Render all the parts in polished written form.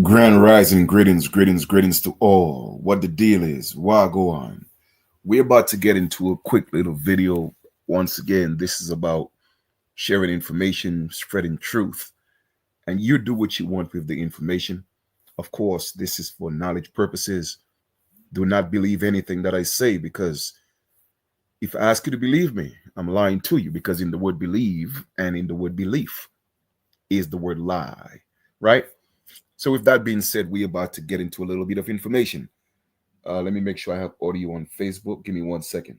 Grand rising, greetings to all. What the deal is, why go on? We're about to get into a quick little video. Once again, this is about sharing information, spreading truth, and you do what you want with the information. Of course, this is for knowledge purposes. Do not believe anything that I say because if I ask you to believe me, I'm lying to you because in the word believe and in the word belief is the word lie, right? So with that being said, we're about to get into a little bit of information. Let me make sure I have audio on Facebook. Give me 1 second.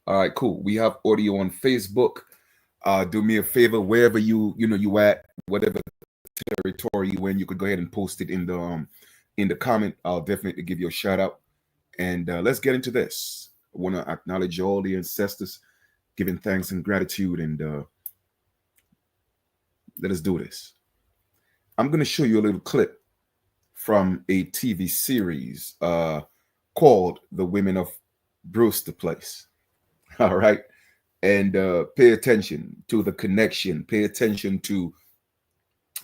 All right, cool. We have audio on Facebook. Do me a favor, wherever you at, whatever territory you in, you could go ahead and post it in the comment. I'll definitely give you a shout out. And let's get into this. I want to acknowledge all the ancestors, giving thanks and gratitude, and let us do this. I'm going to show you a little clip from a TV series called The Women of Brewster Place. All right. And pay attention to the connection, pay attention to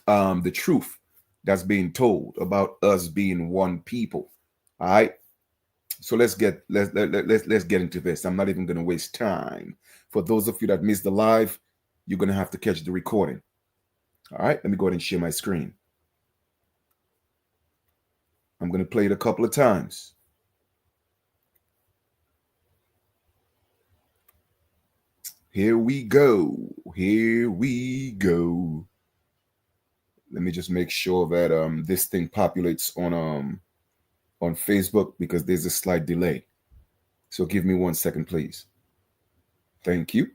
the truth that's being told about us being one people. All right. So let's get into this. I'm not even going to waste time. For those of you that missed the live, you're going to have to catch the recording. All right, let me go ahead and share my screen. I'm going to play it a couple of times. Here we go. Here we go. Let me just make sure that this thing populates on Facebook because there's a slight delay. So give me 1 second, please. Thank you.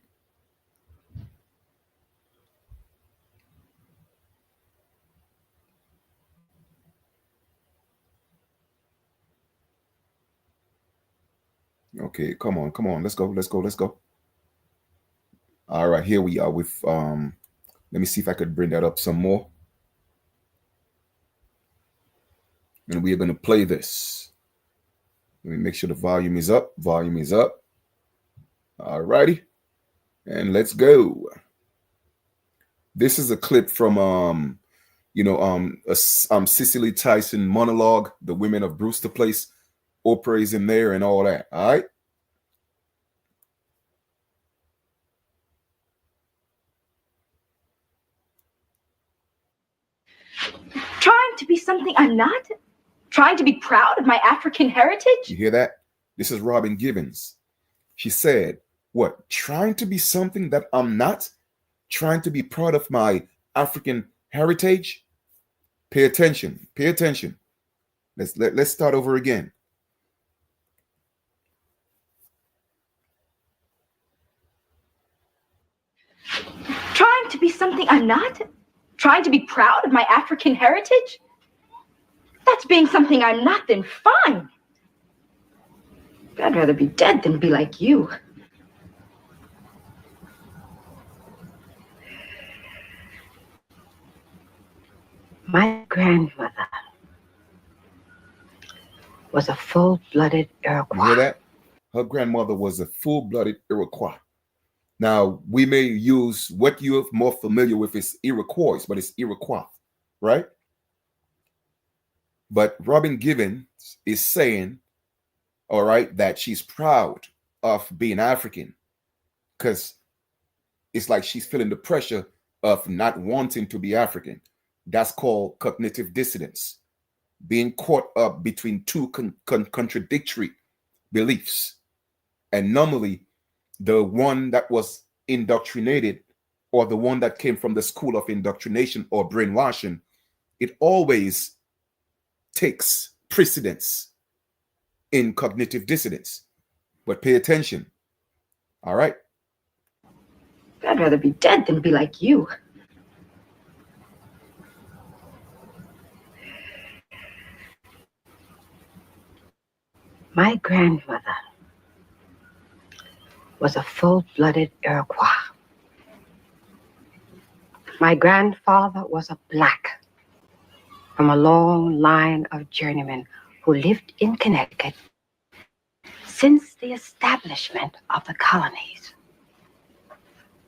Okay, come on. Let's go. All right, here we are with let me see if I could bring that up some more. And we are going to play this. Let me make sure the volume is up. All righty. And let's go. This is a clip from Cicely Tyson monologue, The Women of Brewster Place. Oprah is in there and all that. All right. Trying to be something I'm not? Trying to be proud of my African heritage? You hear that? This is Robin Givens. She said, what? Trying to be something that I'm not? Trying to be proud of my African heritage? Pay attention. Let's start over again. Trying to be something I'm not? Trying to be proud of my African heritage? That's being something I'm not, then fine. I'd rather be dead than be like you. My grandmother was a full-blooded Iroquois. You hear that? Her grandmother was a full-blooded Iroquois. Now, we may use what you're more familiar with is Iroquois, but it's Iroquois, right? But Robin Givens is saying, all right, that she's proud of being African because it's like she's feeling the pressure of not wanting to be African. That's called cognitive dissonance, being caught up between two contradictory beliefs. And normally, the one that was indoctrinated or the one that came from the school of indoctrination or brainwashing, it always takes precedence in cognitive dissonance. But pay attention. All right? I'd rather be dead than be like you. My grandmother was a full-blooded Iroquois. My grandfather was a black from a long line of journeymen who lived in Connecticut since the establishment of the colonies.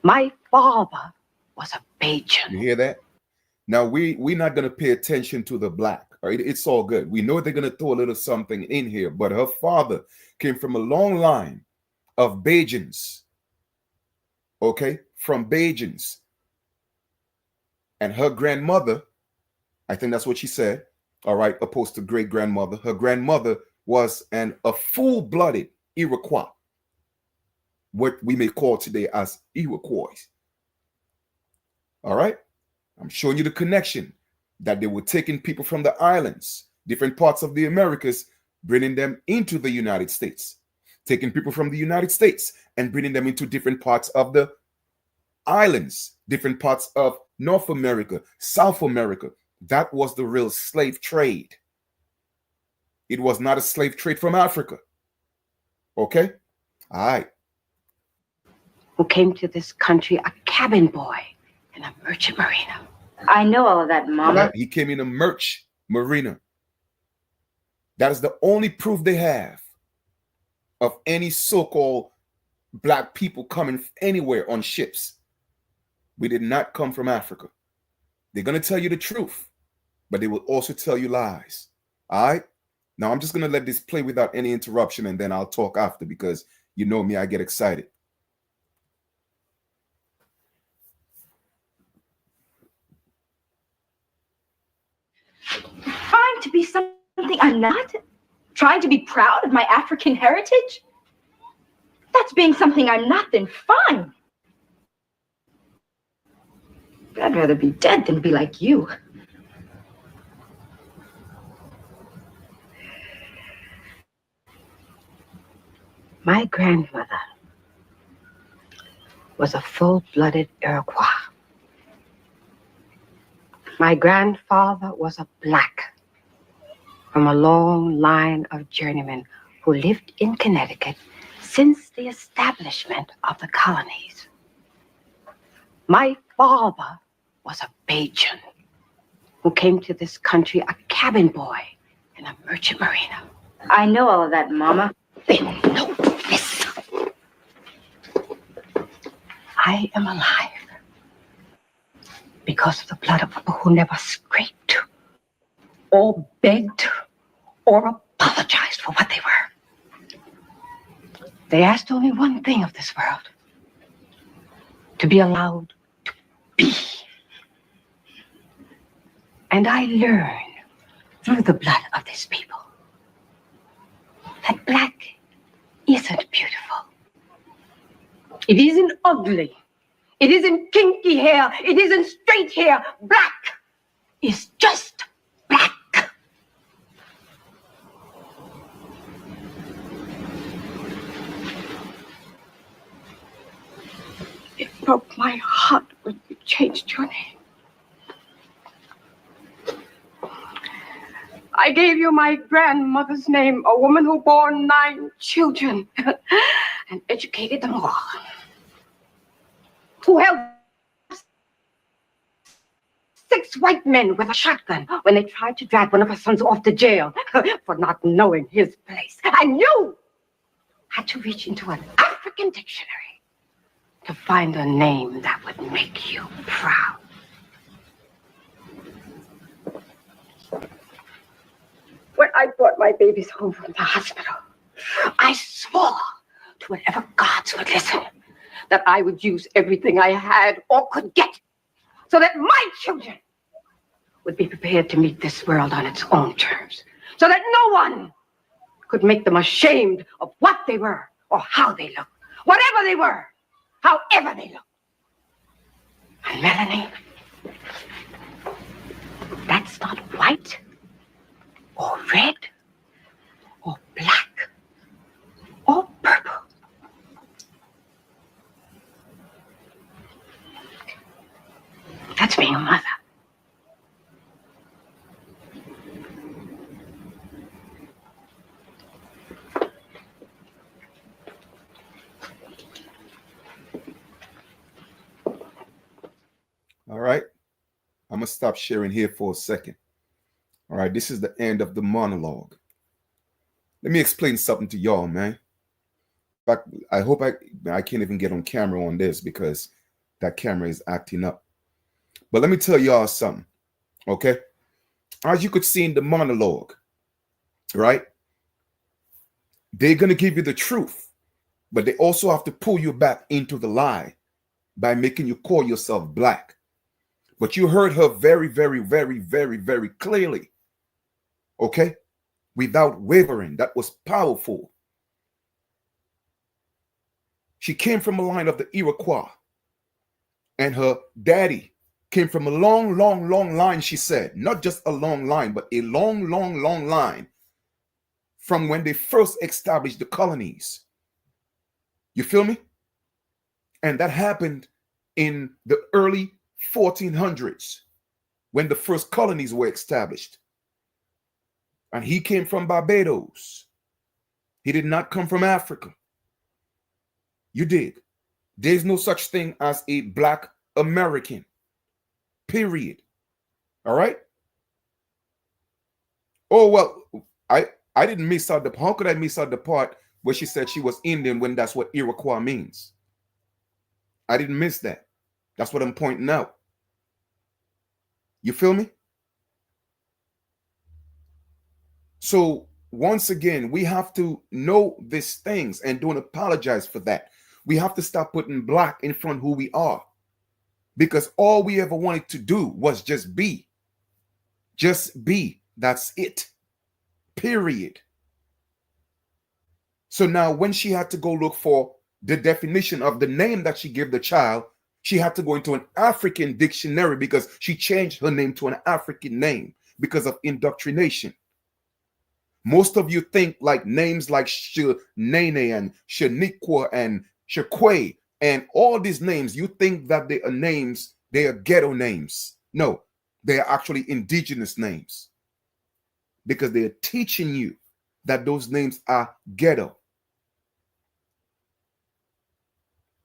My father was a Bajan. You hear that? Now we're not gonna pay attention to the black. All right, it's all good. We know they're gonna throw a little something in here, but her father came from a long line of Bajans. Okay, from Bajans, and her grandmother, I think that's what she said. All right, opposed to great grandmother. Her grandmother was a full-blooded Iroquois, what we may call today as Iroquois. All right, I'm showing you the connection that they were taking people from the islands, different parts of the Americas, bringing them into the United States, taking people from the United States and bringing them into different parts of the islands, different parts of North America, South America. That was the real slave trade. It was not a slave trade from Africa. Okay? All right. Who came to this country a cabin boy in a merchant marina. I know all of that, Mama. Yeah, he came in a merch marina. That is the only proof they have of any so-called black people coming anywhere on ships. We did not come from Africa. They're going to tell you the truth, but they will also tell you lies. All right? Now, I'm just going to let this play without any interruption, and then I'll talk after because you know me, I get excited. Trying to be something I'm not? Trying to be proud of my African heritage? That's being something I'm not, then fine. I'd rather be dead than be like you. My grandmother was a full-blooded Iroquois. My grandfather was a black from a long line of journeymen who lived in Connecticut since the establishment of the colonies. My father was a Bajan who came to this country a cabin boy in a merchant marina. I know all of that, Mama. Then know this. I am alive because of the blood of people who never scraped or begged or apologized for what they were. They asked only one thing of this world: to be allowed to be. And I learned through the blood of these people that black isn't beautiful. It isn't ugly. It isn't kinky hair. It isn't straight hair. Black is just black. It broke my heart when you changed your name. I gave you my grandmother's name, a woman who bore 9 children and educated them all. Who held 6 white men with a shotgun when they tried to drag one of her sons off to jail for not knowing his place. And you had to reach into an African dictionary to find a name that would make you proud. When I brought my babies home from the hospital, I swore to whatever gods would listen that I would use everything I had or could get so that my children would be prepared to meet this world on its own terms, so that no one could make them ashamed of what they were or how they looked, whatever they were, however they looked. And Melanie, that's not white or red or black or purple. That's being a mother. All right. I'm going to stop sharing here for a second. All right. This is the end of the monologue. Let me explain something to y'all, man. In fact, I hope I can't even get on camera on this because that camera is acting up. But let me tell y'all something, okay? As you could see in the monologue, right? They're going to give you the truth, but they also have to pull you back into the lie by making you call yourself black. But you heard her very, very, very, very, very clearly, okay? Without wavering. That was powerful. She came from a line of the Iroquois, and her daddy came from a long, long, long line, she said. Not just a long line, but a long, long, long line from when they first established the colonies. You feel me? And that happened in the early 1400s when the first colonies were established. And he came from Barbados. He did not come from Africa. You dig? There's no such thing as a black American. Period. All right? Oh, well, I didn't miss out the, how could I miss out the part where she said she was Indian when that's what Iroquois means? I didn't miss that. That's what I'm pointing out. You feel me? So once again, we have to know these things and don't apologize for that. We have to stop putting black in front of who we are, because all we ever wanted to do was just be. Just be. That's it. Period. So now when she had to go look for the definition of the name that she gave the child, she had to go into an African dictionary because she changed her name to an African name because of indoctrination. Most of you think like names like Shanene and Shaniqua and Shakwe and all these names, you think that they are names, they are ghetto names. No, they are actually indigenous names because they are teaching you that those names are ghetto.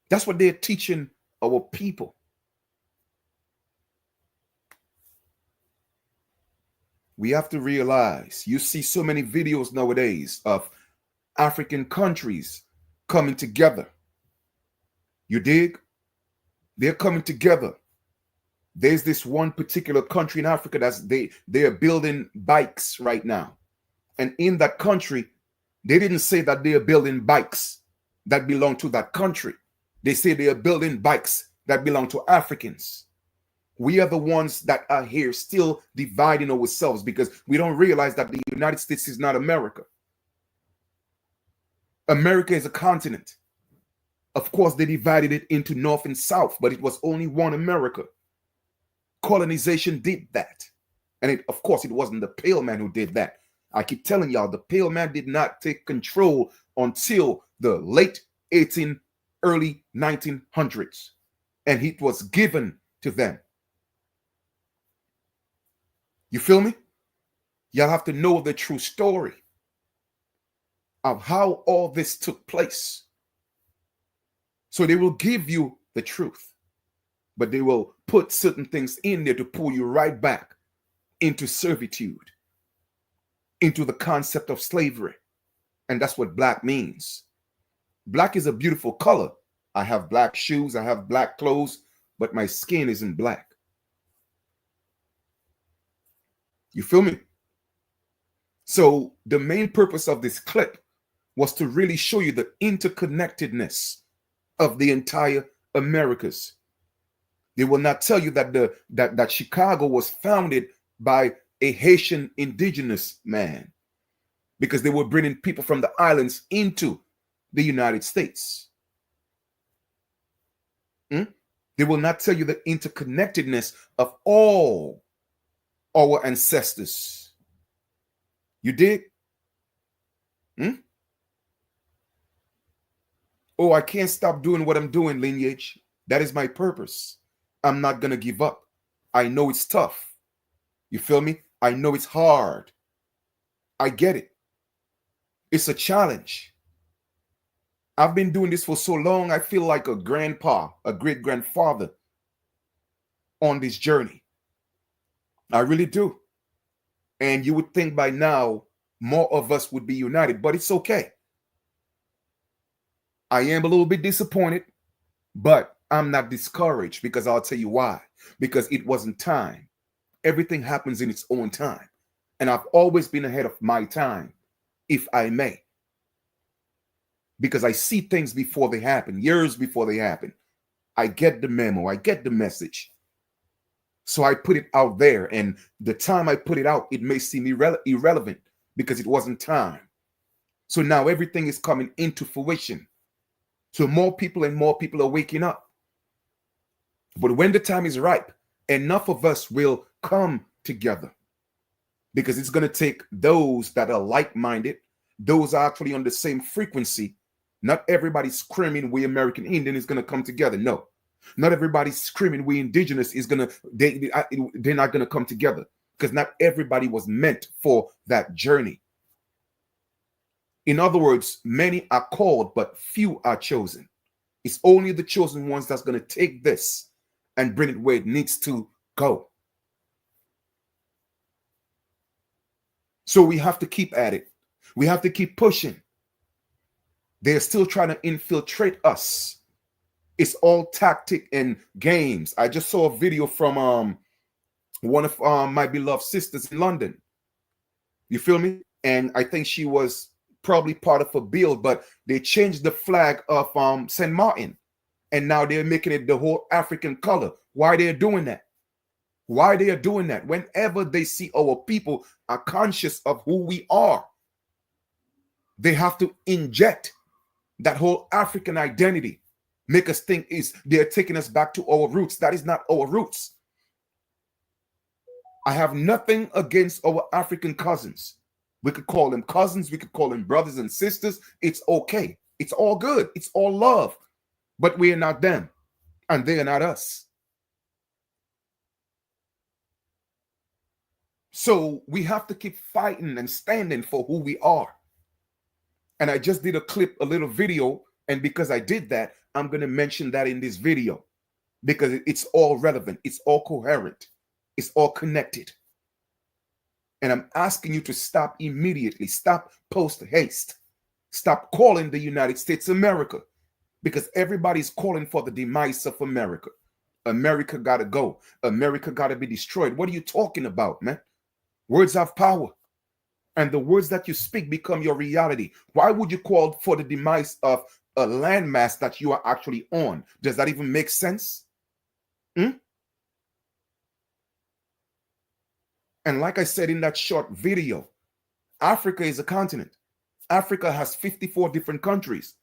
That's what they're teaching our people. We have to realize, you see so many videos nowadays of African countries coming together. You dig? They're coming together. There's this one particular country in Africa that's they are building bikes right now. And in that country, they didn't say that they are building bikes that belong to that country. They say they are building bikes that belong to Africans. We are the ones that are here still dividing ourselves because we don't realize that the United States is not America. America is a continent. Of course, they divided it into North and South, but it was only one America. Colonization did that. And of course, it wasn't the pale man who did that. I keep telling y'all, the pale man did not take control until the late 18, early 1900s. And it was given to them. You feel me? Y'all have to know the true story of how all this took place. So they will give you the truth, but they will put certain things in there to pull you right back into servitude, into the concept of slavery. And that's what black means. Black is a beautiful color. I have black shoes, I have black clothes, but my skin isn't black. You feel me? So the main purpose of this clip was to really show you the interconnectedness of the entire Americas. They will not tell you that that Chicago was founded by a Haitian indigenous man because they were bringing people from the islands into the United States. They will not tell you the interconnectedness of all our ancestors. You dig? Oh, I can't stop doing what I'm doing, lineage. That is my purpose. I'm not going to give up. I know it's tough. You feel me? I know it's hard. I get it. It's a challenge. I've been doing this for so long, I feel like a grandpa, a great-grandfather on this journey. I really do. And you would think by now, more of us would be united, but it's okay. I am a little bit disappointed, but I'm not discouraged, because I'll tell you why. Because it wasn't time. Everything happens in its own time. And I've always been ahead of my time, if I may. Because I see things before they happen, years before they happen. I get the memo, I get the message. So I put it out there, and the time I put it out, it may seem irrelevant because it wasn't time. So now everything is coming into fruition. So more people and more people are waking up. But when the time is ripe, enough of us will come together, because it's going to take those that are like-minded, those are actually on the same frequency. Not everybody screaming we American Indian is going to come together. No. Not everybody screaming we indigenous is going to, they're not going to come together, because not everybody was meant for that journey. In other words, many are called, but few are chosen. It's only the chosen ones that's going to take this and bring it where it needs to go. So we have to keep at it. We have to keep pushing. They're still trying to infiltrate us. It's all tactic and games. I just saw a video from one of my beloved sisters in London. You feel me? And I think she was probably part of a build, but they changed the flag of St. Martin, and now they're making it the whole African color. Why they're doing that? Why they are doing that? Whenever they see our people are conscious of who we are, they have to inject that whole African identity, make us think they're taking us back to our roots. That is not our roots. I have nothing against our African cousins. We could call them cousins. We could call them brothers and sisters. It's okay. It's all good. It's all love. But we are not them, and they are not us. So we have to keep fighting and standing for who we are. And I just did a little video. And because I did that, I'm going to mention that in this video, because it's all relevant. It's all coherent. It's all connected. And I'm asking you to stop immediately. Stop post haste. Stop calling the United States America, because everybody's calling for the demise of America. America got to go. America got to be destroyed. What are you talking about, man? Words have power, and the words that you speak become your reality. Why would you call for the demise of a landmass that you are actually on? Does that even make sense? And like I said in that short video, Africa is a continent. Africa has 54 different countries.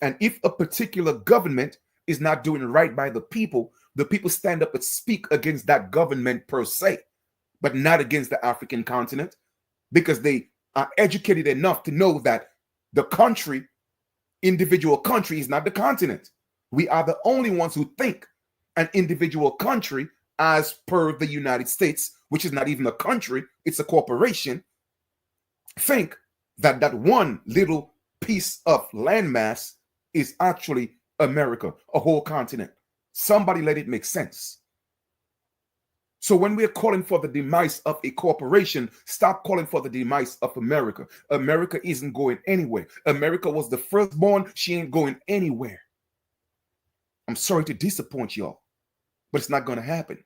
And if a particular government is not doing right by the people stand up and speak against that government per se, but not against the African continent, because they are educated enough to know that the country, individual country, is not the continent. We are the only ones who think an individual country, as per the United States, which is not even a country, it's a corporation, think that that one little piece of landmass is actually America, a whole continent. Somebody let it make sense. So when we're calling for the demise of a corporation, stop calling for the demise of America. America isn't going anywhere. America was the firstborn. She ain't going anywhere. I'm sorry to disappoint y'all, but it's not going to happen,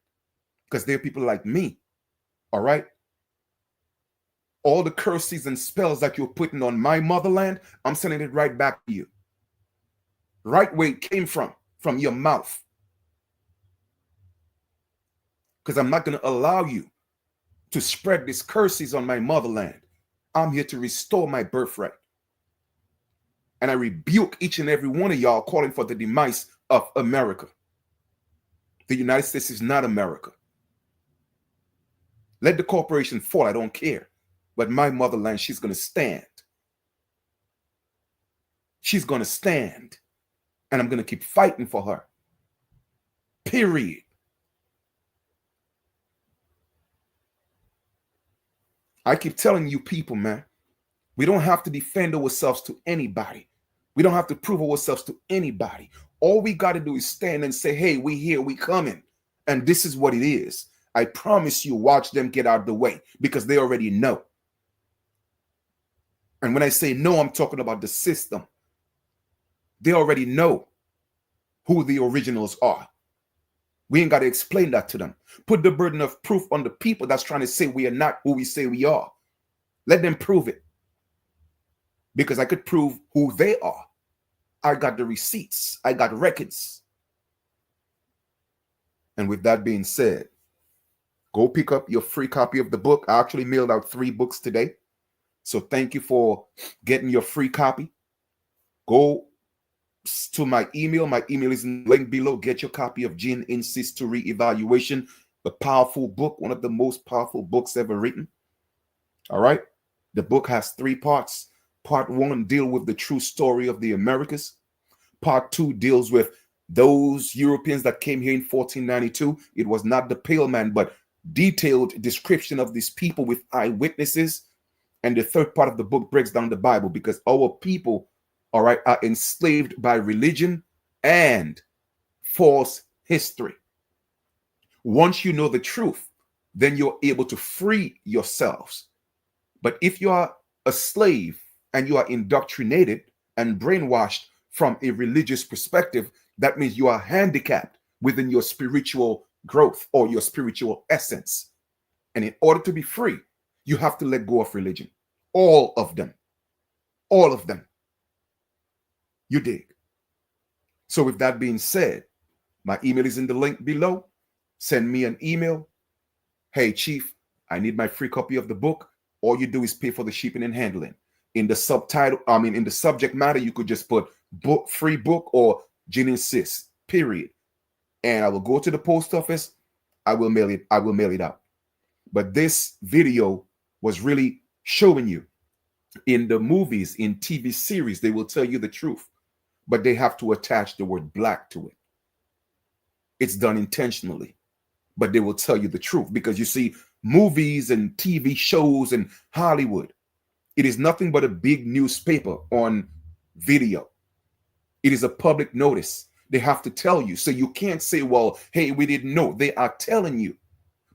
because there are people like me, all right? All the curses and spells that you're putting on my motherland, I'm sending it right back to you. Right where it came from your mouth. Because I'm not going to allow you to spread these curses on my motherland. I'm here to restore my birthright. And I rebuke each and every one of y'all calling for the demise of America. The United States is not America. Let the corporation fall, I don't care. But my motherland, she's going to stand. She's going to stand. And I'm going to keep fighting for her. Period. I keep telling you people, man, we don't have to defend ourselves to anybody. We don't have to prove ourselves to anybody. All we got to do is stand and say, hey, we here, we coming. And this is what it is. I promise you, watch them get out of the way, because they already know. And when I say no, I'm talking about the system. They already know who the originals are. We ain't got to explain that to them. Put the burden of proof on the people that's trying to say we are not who we say we are. Let them prove it. Because I could prove who they are. I got the receipts. I got records. And with that being said, go pick up your free copy of the book. I actually mailed out 3 books today. So thank you for getting your free copy. Go to my email. My email is in the link below. Get your copy of Gin Insists to Re-Evaluation, the powerful book, one of the most powerful books ever written. All right. The book has 3 parts. Part 1 deals with the true story of the Americas. Part 2 deals with those Europeans that came here in 1492. It was not the pale man, but detailed description of these people with eyewitnesses. And the 3rd part of the book breaks down the Bible, because our people, all right, are enslaved by religion and false history. Once you know the truth, then you're able to free yourselves. But if you are a slave and you are indoctrinated and brainwashed from a religious perspective, that means you are handicapped within your spiritual growth or your spiritual essence. And in order to be free, you have to let go of religion. All of them. All of them. You dig? So with that being said, my email is in the link below. Send me an email. Hey, Chief, I need my free copy of the book. All you do is pay for the shipping and handling. In the subtitle, in the subject matter, you could just put book, free book, or Gin Insists, period. And I will go to the post office. I will mail it out. But this video was really showing you, in the movies, in TV series, they will tell you the truth, but they have to attach the word black to it. It's done intentionally, but they will tell you the truth, because you see, movies and TV shows and Hollywood, it is nothing but a big newspaper on video. It is a public notice. They have to tell you. So you can't say, well, hey, we didn't know. They are telling you.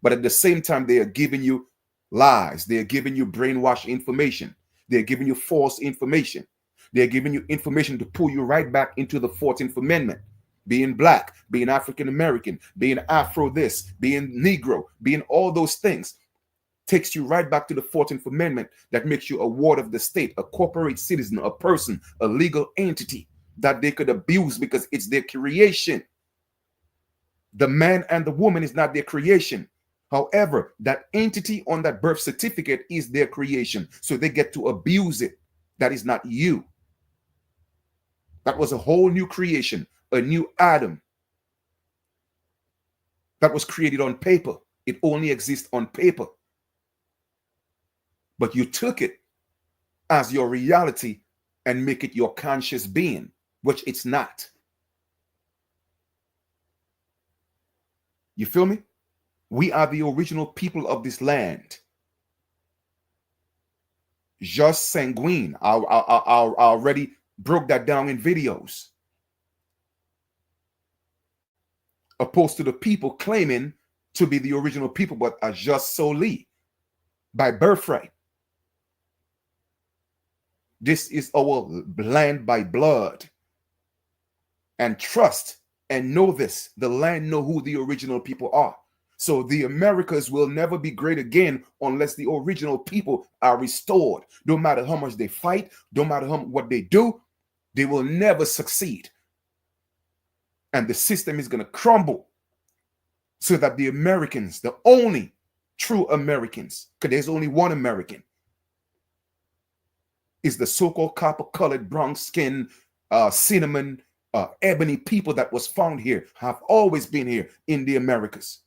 But at the same time, they are giving you lies. They are giving you brainwashed information. They're giving you false information. They're giving you information to pull you right back into the 14th Amendment. Being black, being African American, being Afro this, being Negro, being all those things takes you right back to the 14th Amendment that makes you a ward of the state, a corporate citizen, a person, a legal entity that they could abuse because it's their creation. The man and the woman is not their creation. However, that entity on that birth certificate is their creation. So they get to abuse it. That is not you. That was a whole new creation, a new Adam that was created on paper. It only exists on paper. But you took it as your reality and make it your conscious being, which it's not. You feel me? We are the original people of this land. Just sanguine. I already broke that down in videos. Opposed to the people claiming to be the original people, but are just solely by birthright. This is our land by blood. And trust and know this. The land know who the original people are. So the Americas will never be great again unless the original people are restored. No matter how much they fight, no matter what they do, they will never succeed. And the system is going to crumble so that the Americans, the only true Americans, because there's only one American, is the so-called copper-colored, brown-skinned, cinnamon, ebony people that was found here, have always been here in the Americas.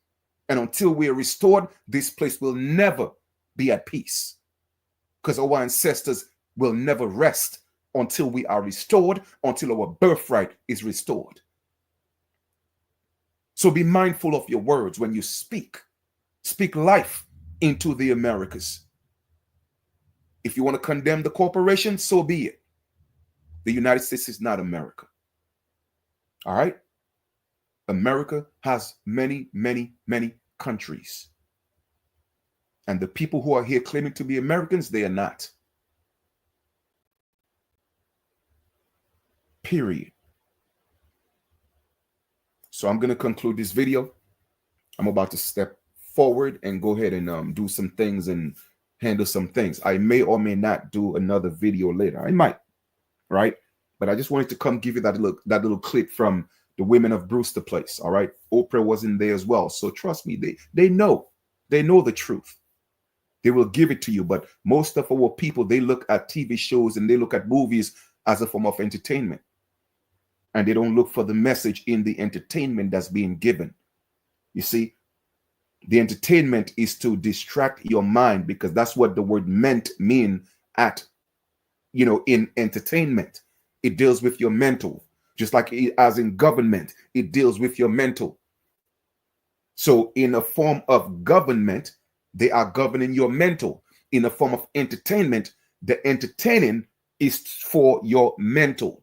And until we are restored, this place will never be at peace, because our ancestors will never rest until we are restored, until our birthright is restored. So be mindful of your words when you speak. Speak life into the Americas. If you want to condemn the corporation, so be it. The United States is not America. All right? America has many, many, many countries. And the people who are here claiming to be Americans, they are not. Period. So I'm going to conclude this video. I'm about to step forward and go ahead and do some things and handle some things. I may or may not do another video later. I might, right? But I just wanted to come give you that little clip from the Women of Brewster Place. All right. Oprah was in there as well. So trust me, they know the truth. They will give it to you. But most of our people, they look at TV shows and they look at movies as a form of entertainment. And they don't look for the message in the entertainment that's being given. You see, the entertainment is to distract your mind, because that's what the word meant mean in entertainment. It deals with your mental, just like as in government, it deals with your mental. So in a form of government, they are governing your mental. In a form of entertainment, the entertaining is for your mental.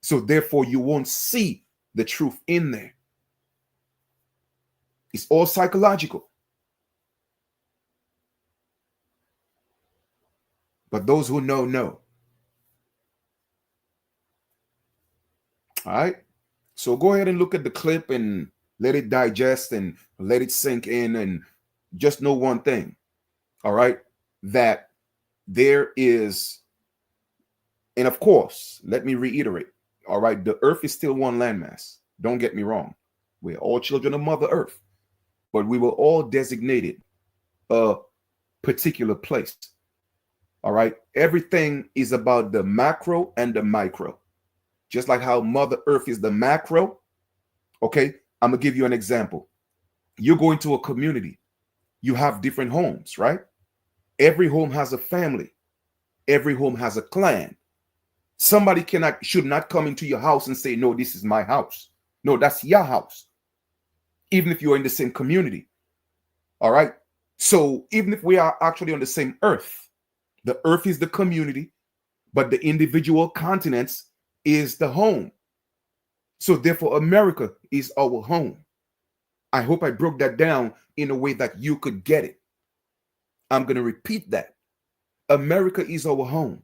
So therefore, you won't see the truth in there. It's all psychological. But those who know, know. All right. So go ahead and look at the clip and let it digest and let it sink in, and just know one thing. All right. That there is, and of course, let me reiterate. All right. The earth is still one landmass. Don't get me wrong. We're all children of Mother Earth, but we were all designated a particular place. All right. Everything is about the macro and the micro. Just like how Mother Earth is the macro. Okay. I'm going to give you an example. You go into a community. You have different homes, right? Every home has a family. Every home has a clan. Somebody should not come into your house and say, no, this is my house. No, that's your house. Even if you're in the same community. All right. So even if we are actually on the same earth, the earth is the community, but the individual continents is the home. So therefore, America is our home. I hope I broke that down in a way that you could get it. I'm going to repeat that. America is our home.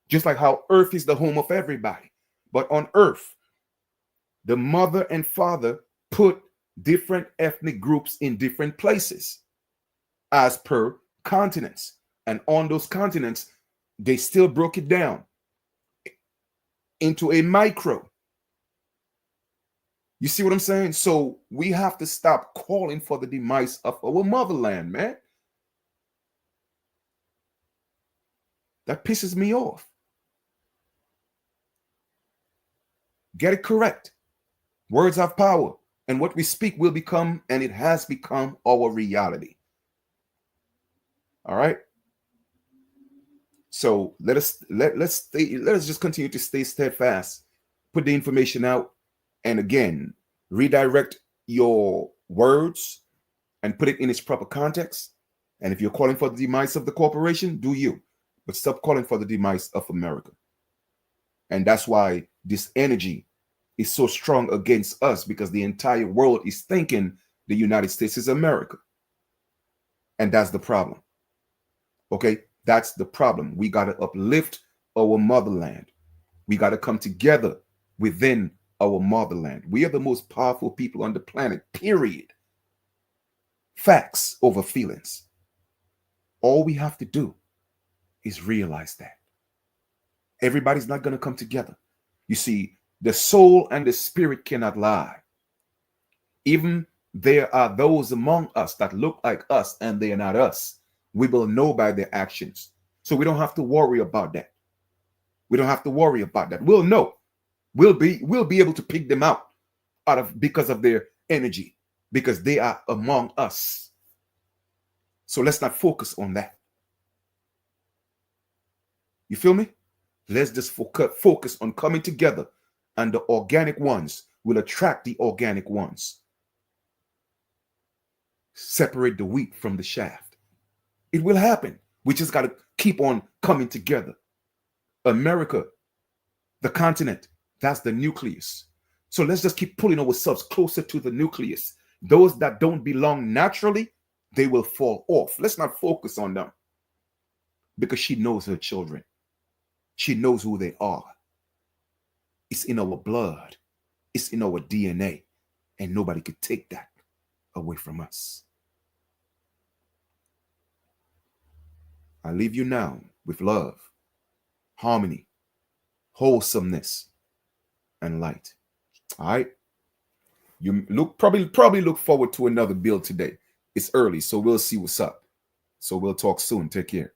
Just like how earth is the home of everybody. But on earth, the mother and father put different ethnic groups in different places as per continents. And on those continents, they still broke it down into a micro. You see what I'm saying? So we have to stop calling for the demise of our motherland, man. That pisses me off. Get it correct. Words have power, and what we speak will become, and it has become, our reality. All right. So let's just continue to stay steadfast, put the information out, and again, redirect your words and put it in its proper context. And if you're calling for the demise of the corporation, do you, but stop calling for the demise of America. And that's why this energy is so strong against us, because the entire world is thinking the United States is America. And that's the problem. Okay, that's the problem. We got to uplift our motherland. We got to come together within our motherland. We are the most powerful people on the planet, period. Facts over feelings. All we have to do is realize that. Everybody's not going to come together. You see, the soul and the spirit cannot lie. Even there are those among us that look like us and they are not us. We will know by their actions. So we don't have to worry about that. We don't have to worry about that. We'll know. We'll be able to pick them out because of their energy, because they are among us. So let's not focus on that. You feel me? Let's just focus on coming together, and the organic ones will attract the organic ones. Separate the wheat from the shaft. It will happen. We just got to keep on coming together. America, the continent, that's the nucleus. So let's just keep pulling ourselves closer to the nucleus. Those that don't belong naturally, they will fall off. Let's not focus on them, because she knows her children. She knows who they are. It's in our blood. It's in our DNA. And nobody could take that away from us. I leave you now with love, harmony, wholesomeness, and light. All right. You probably look forward to another build today. It's early, so we'll see what's up. So we'll talk soon. Take care.